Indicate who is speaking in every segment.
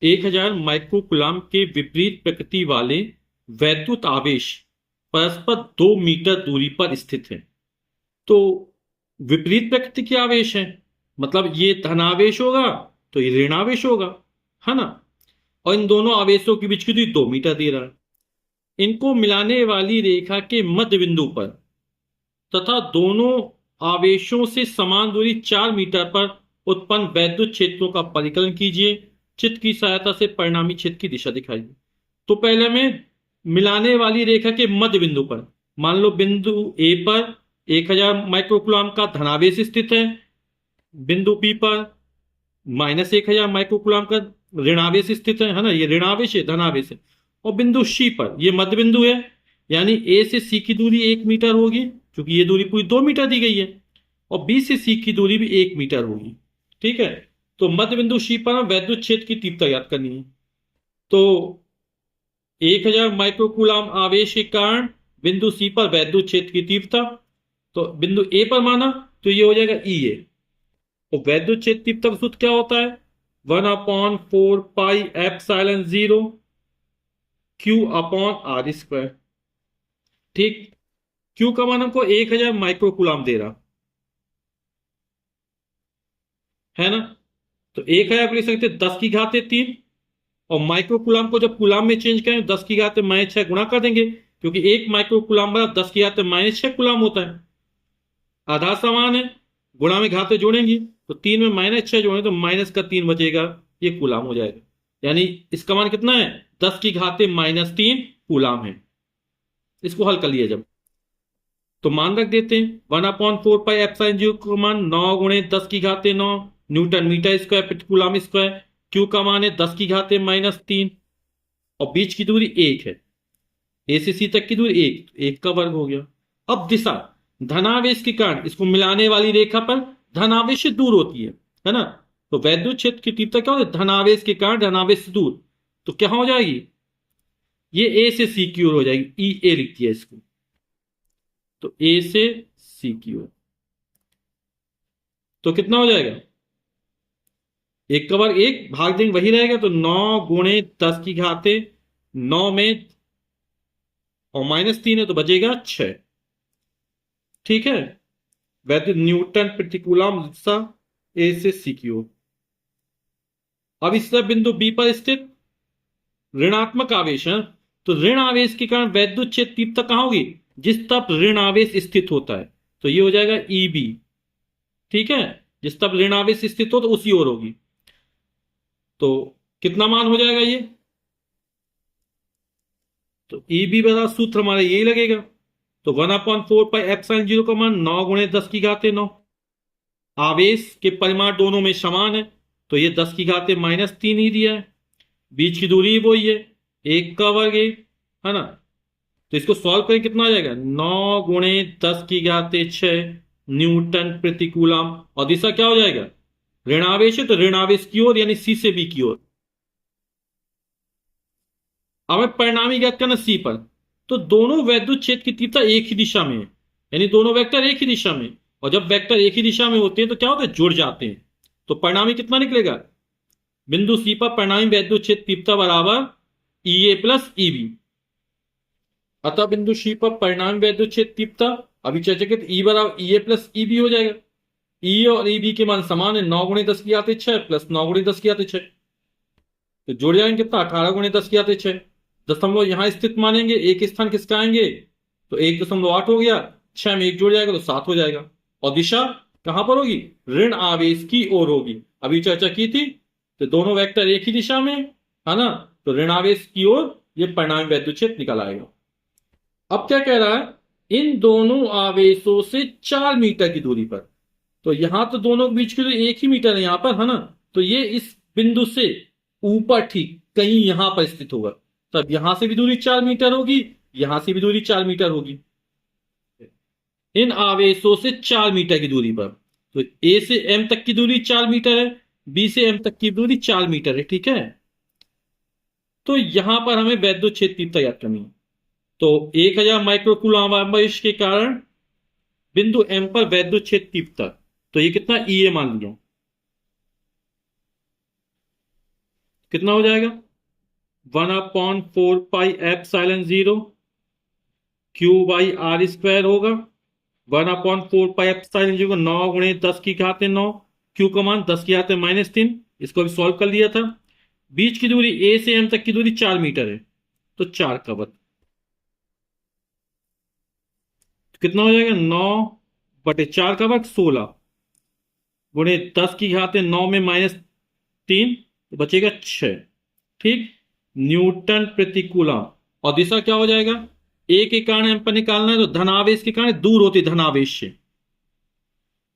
Speaker 1: 1000 microcoulomb के विपरीत प्रकृति वाले वैद्युत आवेश परस्पर 2 मीटर दूरी पर स्थित है। तो विपरीत प्रकृति के आवेश है, मतलब ये धनावेश होगा तो ये ऋणावेश होगा, है ना। और इन दोनों आवेशों के बीच की दूरी 2 मीटर दे रहा है। इनको मिलाने वाली रेखा के मध्य बिंदु पर तथा दोनों आवेशों से समान दूरी 4 मीटर पर उत्पन्न वैद्युत क्षेत्रों का परिकलन कीजिए। चित्र की सहायता से परिणामी क्षेत्र की दिशा दिखाइए। तो पहले में मिलाने वाली रेखा के मध्य बिंदु पर, मान लो बिंदु ए पर 1000 माइक्रोकुलाम का धनावेश स्थित है, बिंदु बी पर -1000 माइक्रोकुलाम का ऋणावेश स्थित है ना, ये ऋणावेश है, धनावेश है। और बिंदु सी पर ये मध्य बिंदु है, यानी ए से सी की दूरी 1 मीटर होगी, क्योंकि ये दूरी पूरी 2 मीटर दी गई है। और बी से सी की दूरी भी 1 मीटर होगी। ठीक है। तो मध्य बिंदु सी पर हमें वैद्युत क्षेत्र की तीव्रता ज्ञात करनी है। तो 1000 माइक्रोकुलाम आवेश के कारण बिंदु सी पर वैद्युत क्षेत्र की तीव्रता, तो बिंदु ए पर माना तो ये हो जाएगा ई ए। तो वैद्युत क्षेत्र तीव्रता का सूत्र क्या होता है? 1/4 पाई एप्सिलॉन 0 Q/r²। ठीक। क्यू का मान हमको 1000 माइक्रोकुलाम दे रहा है ना। तो 1000 को लिख सकते 10⁻³ और माइक्रोकुलाम को जब कुलाम में चेंज करें 10⁻⁻6 गुणा कर देंगे, क्योंकि 1 माइक्रोकुलाम बराबर 10⁻⁻6 कुलाम होता है। आधार समान है, गुणा में घातें जोड़ेंगी तो 3 में -6 जोड़ें तो -3 बचेगा, ये कुलाम हो जाएगा। यानी इसका मान कितना है? 10⁻³ कुलाम है। इसको हल कर लिया जब, तो मान रख देते हैं 1/4 पाई एप्सिलॉन 0 का मान 9 × 10⁻⁹ न्यूटन मीटर स्क्वायर प्रति कूलम स्क्वायर। क्यू का मान है 10⁻³ और बीच की दूरी 1 है, ए से सी तक की दूरी 1, 1 का वर्ग हो गया। अब दिशा धनावेश के कारण इसको मिलाने वाली रेखा पर धनावेश से दूर होती है ना। तो वैद्युत क्षेत्र की तीव्रता क्या होती है? धनावेश के कारण धनावेश से दूर, तो क्या हो जाएगी? ये ए से सी की ओर हो जाएगी, ई ए लिख दिया इसको। तो ए से सी की ओर तो कितना हो जाएगा? 1 का वर्ग 1, भाग देंगे वही रहेगा, तो 9 × 10⁻⁹ में और -3 है तो बचेगा 6। ठीक है। वैद्युत न्यूटन प्रति कूलम दिशा ए से सी की ओर। अब इस तरह बिंदु बी पर स्थित ऋणात्मक आवेश है, तो ऋण आवेश के कारण वैद्युत क्षेत्र तीव्रता कहां होगी? जिस तरफ ऋण आवेश स्थित होता है, तो ये हो जाएगा ई बी। ठीक है। जिस तरफ ऋण आवेश स्थित हो तो उसी ओर होगी। तो कितना मान हो जाएगा ये? तो ई बी बराबर सूत्र हमारा यही लगेगा। तो 1/4 पाई एप्सिलॉन 0 का मान 9 × 10⁻⁹ आवेश के परिमाण दोनों में समान है, तो ये 10⁻³ ही दिया है। बीच की दूरी वही है, 1 का वर्ग 1, है ना। तो इसको सॉल्व करें कितना आ जाएगा? 9 × 10⁻⁶ न्यूटन प्रति कूलम। और दिशा क्या हो जाएगा? ऋणावेश है तो ऋणावेश की ओर, यानी सी से बी की ओर। अब हमें परिणामी ज्ञात करना सी पर। तो दोनों वैद्युत क्षेत्र की तीव्रता एक ही दिशा में है, यानी दोनों वेक्टर एक ही दिशा में। और जब वेक्टर एक ही दिशा में होते हैं तो क्या होता है? जुड़ जाते हैं। तो परिणामी कितना निकलेगा? बिंदु सी पर परिणामी वैद्युत क्षेत्र तीव्रता बराबर ई ए प्लस ई बी। अतः बिंदु सी पर परिणामी वैद्युत क्षेत्र तीव्रता अभी चर्चा की, ई बराबर ई ए प्लस ई बी हो जाएगा। ई और ई बी के मान समान है, 9 × 10⁻⁶ प्लस 9 × 10⁻⁶। तो जोड़ जाएंगे कितना? 18 × 10⁻⁶। दशमलव यहां स्थित मानेंगे, एक स्थान किसका आएंगे? तो 1.8 हो गया, 6 में 1 जुड़ जाएगा तो 7 हो जाएगा। और दिशा कहां पर होगी? ऋण आवेश की ओर होगी। अभी चर्चा की थी, तो दोनों वेक्टर एक ही दिशा में है ना, तो ऋण आवेश की ओर ये परिणामी वैद्युत क्षेत्र निकल आएगा। अब क्या कह रहा है? इन दोनों आवेशों से 4 मीटर की दूरी पर, तो यहां तो दोनों के बीच की दूरी 1 ही मीटर है यहां पर, है ना। तो ये इस बिंदु से ऊपर ठीक कहीं यहां पर स्थित होगा, तब यहां से भी दूरी 4 मीटर होगी, यहां से भी दूरी 4 मीटर होगी। इन आवेशों से 4 मीटर की दूरी पर, तो ए से एम तक की दूरी 4 मीटर है, बी से एम तक की दूरी 4 मीटर है। ठीक है। तो यहां पर हमें वैद्युत क्षेत्र तीव्रता ज्ञात करनी है। तो 1000 माइक्रोकूलम आवेश के कारण बिंदु एम पर वैद्युत क्षेत्र तीव्रता, तो ये कितना? ई ए मान लिया। कितना हो जाएगा? 1/4 pi epsilon 0 q by r square होगा। 1/4 पाई एप्सिलॉन 0 को 9 × 10⁻৯, क्यू का मान 10⁻−3। इसको भी सॉल्व कर लिया था। बीच की दूरी ए से एम तक की दूरी 4 मीटर है, तो 4 का वर्ग। तो कितना हो जाएगा? 9/4 का वर्ग 16 गुणे 10⁻9 में -3, तो बचेगा 6। ठीक, न्यूटन प्रति कूलम। और दिशा क्या हो जाएगा? ए के कारण एम पर निकालना है, तो धनावेश के कारण दूर होती है धनावेश से,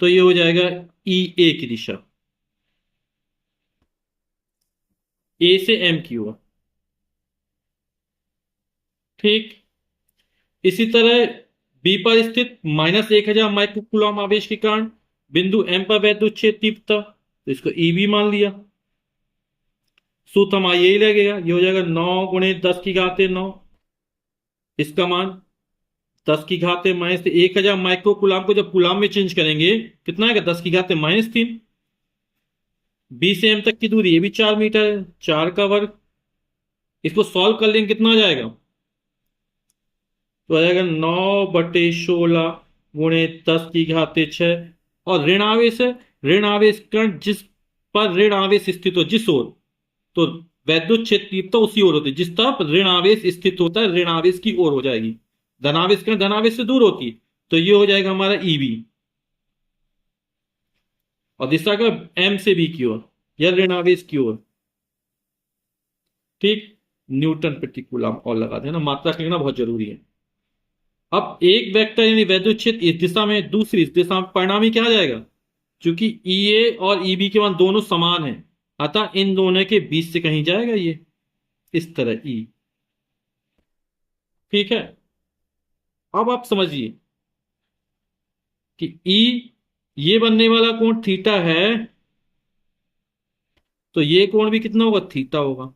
Speaker 1: तो ये हो जाएगा ई ए की दिशा, ए से एम की ओर। ठीक, इसी तरह बी पर स्थित -1000 माइक्रो कूलम आवेश के कारण बिंदु एम पर वैद्युत क्षेत्र तीव्रता, तो इसको ई बी मान लिया। सूत्र हमारा यही लगेगा, ये हो जाएगा 9 × 10⁻9। इसका मान 10⁻−1,000 माइक्रो कूलम को जब कूलम में चेंज करेंगे कितना आएगा? 10⁻−3। बी से एम तक की दूरी ये भी 4 मीटर है, 4 का वर्ग। इसको सॉल्व कर लेंगे, कितना आ जाएगा? तो आ जाएगा 9/16 गुणे 10�6। और ऋण आवेश है, ऋण आवेश कण जिस पर ऋण आवेश स्थित हो, जिस ओर, तो वैद्युत क्षेत्र तीव्रता उसी ओर होती है। जिस तरफ ऋण आवेश स्थित होता है ऋण आवेश की ओर हो जाएगी। धनावेश कण धनावेश से दूर होती है, तो ये हो जाएगा हमारा ईबी। और दिशा का एम से बी की ओर या ऋण आवेश की ओर। ठीक, न्यूटन प्रति कूलम और लगा देना, मात्रा लिखना बहुत जरूरी है। अब एक वेक्टर यानी वैद्युत क्षेत्र इस दिशा में, दूसरी इस दिशा में, परिणामी क्या आ जाएगा? क्योंकि ई ए और ई बी के मान दोनों समान हैं, अतः इन दोनों के बीच से कहीं जाएगा ये, इस तरह ई। ठीक है, अब आप समझिए कि ई, ये बनने वाला कोण थीटा है, तो ये कोण भी कितना होगा? थीटा होगा।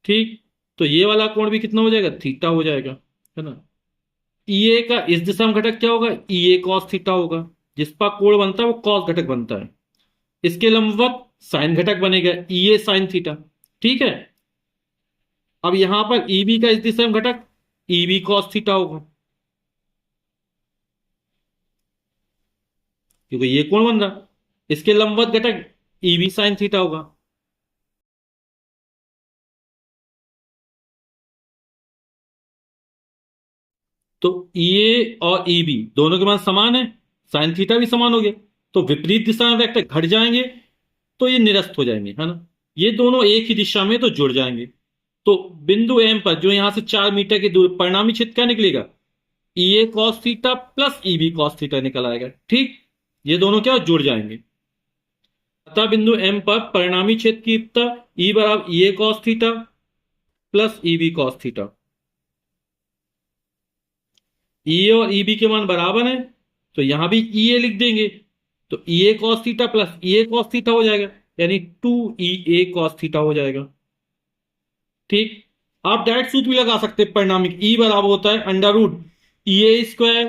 Speaker 1: ठीक, तो ये वाला कोण भी कितना हो जाएगा? थीटा हो जाएगा, है ना। ई ए का इस दिशा में घटक क्या होगा? ई ए कॉस थीटा होगा। जिस पर कोण बनता है वो कॉस घटक बनता है। इसके लंबवत साइन घटक बनेगा, ई ए साइन थीटा। ठीक है, अब यहां पर ई बी का इस दिशा में घटक ई बी कॉस थीटा होगा, क्योंकि ये कोण बन रहा। इसके लंबवत घटक ई बी साइन थीटा होगा। तो ई ए और ई बी दोनों के मान समान है, साइन थीटा भी समान हो गया, तो विपरीत दिशा में वेक्टर घट जाएंगे, तो ये निरस्त हो जाएंगे, है ना। ये दोनों एक ही दिशा में तो जुड़ जाएंगे। तो बिंदु एम पर जो यहां से 4 मीटर की दूरी, परिणामी क्षेत्र क्या निकलेगा? E A cos theta plus E B cos theta निकल आएगा। ठीक, ये दोनों क्या जुड़ जाएंगे। अतः बिंदु एम पर परिणामी क्षेत्र की तीव्रता ई बराबर E A cos theta plus E B cos theta. E A और ई बी के मान बराबर हैं, तो यहां भी ई ए लिख देंगे, तो ई A cos theta plus E A cos theta हो जाएगा, यानी 2 ई ए कॉस थीटा हो जाएगा। ठीक, आप डायरेक्ट सूत्र भी लगा सकते हैं परिणामिक। ई बराबर होता है √ई ए²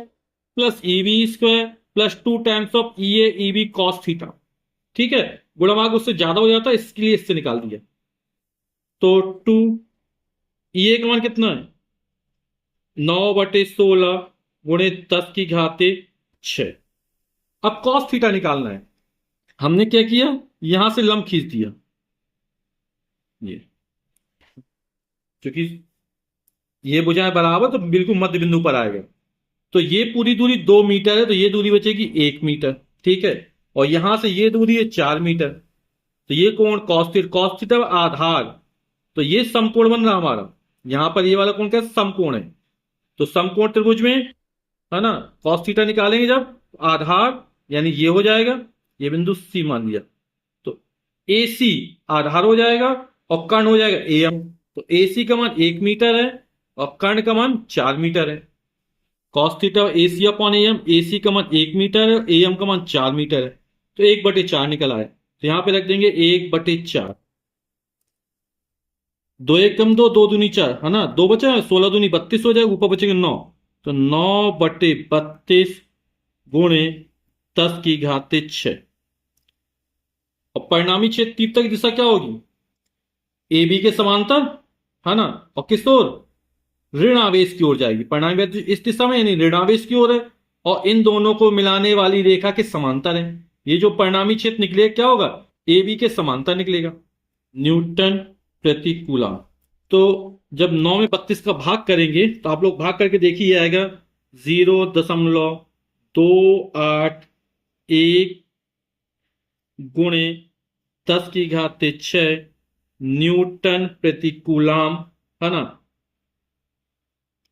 Speaker 1: plus E B square plus 2 times of E A E B cos theta. ठीक है, गुणा भाग उससे ज्यादा हो जाता है, इसके लिए इससे निकाल दिया। तो 2 ई ए का मान कितना है? 9/16 गुणे 10⁻6। अब कॉस थीटा निकालना है। हमने क्या किया? यहां से लंब खींच दिया, ये, क्योंकि ये भुजाएं बराबर तो बिल्कुल मध्य बिंदु पर आएगा। तो ये पूरी दूरी 2 मीटर है, तो ये दूरी बचेगी 1 मीटर। ठीक है, और यहां से ये दूरी है 4 मीटर। तो ये कोण कॉस थीटा आधार, तो ये समकोण बन रहा हमारा। यहां पर ये वाला कोण क्या? समकोण है। तो समकोण त्रिभुज में, है ना, कॉस थीटा निकालेंगे जब, आधार यानी ये हो जाएगा, ये बिंदु सी मान लिया, तो ए सी आधार हो जाएगा और कर्ण हो जाएगा ए एम। तो ए सी का मान 1 मीटर है और कर्ण का मान 4 मीटर है। Cos theta A C upon A M, A C का मान 1 मीटर है, ए एम का मान 4 मीटर है, तो 1/4 निकल आए। तो यहां पे रख देंगे 1/4। 2 1 कम 2, 2 दूनी 4, है ना, 2 बचा, 16 दूनी 32 हो जाएगा, ऊपर बचेंगे 9, तो 9/32 गुणे 10⁻6। और परिणामी क्षेत्र तीव्रता की दिशा क्या होगी? ए बी के समांतर, है ना, और किस ओर, ऋण आवेश की ओर जाएगी। परिणामी वैद्युत इस दिशा में यानी ऋण आवेश की ओर है, और इन दोनों को मिलाने वाली रेखा के समांतर है। ये जो परिणामी क्षेत्र निकलेगा क्या होगा, ए बी के समांतर निकलेगा। न्यूटन प्रति कूलम। तो जब 9 में 32 का भाग करेंगे तो आप लोग भाग करके देखिए आएगा 0.281 गुणे 10⁶ न्यूटन प्रति कूलम, है ना।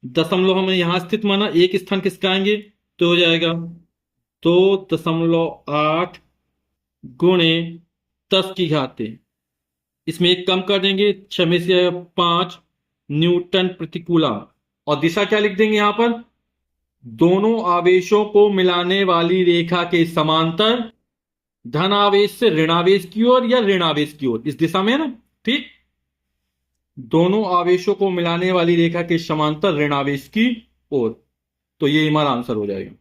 Speaker 1: दशमलव हमें यहां स्थित माना, एक स्थान किसका आएंगे तो हो जाएगा 2.8 गुणे 10⁻, इसमें एक कम कर देंगे, 6 में से 5 न्यूटन प्रति कूलम। और दिशा क्या लिख देंगे यहां पर, दोनों आवेशों को मिलाने वाली रेखा के समांतर, धन आवेश से ऋण आवेश की ओर या ऋण आवेश की ओर, इस दिशा में है ना, ठीक। दोनों आवेशों को मिलाने वाली रेखा के समांतर ऋण आवेश की ओर। तो ये हमारा आंसर हो जाएगा।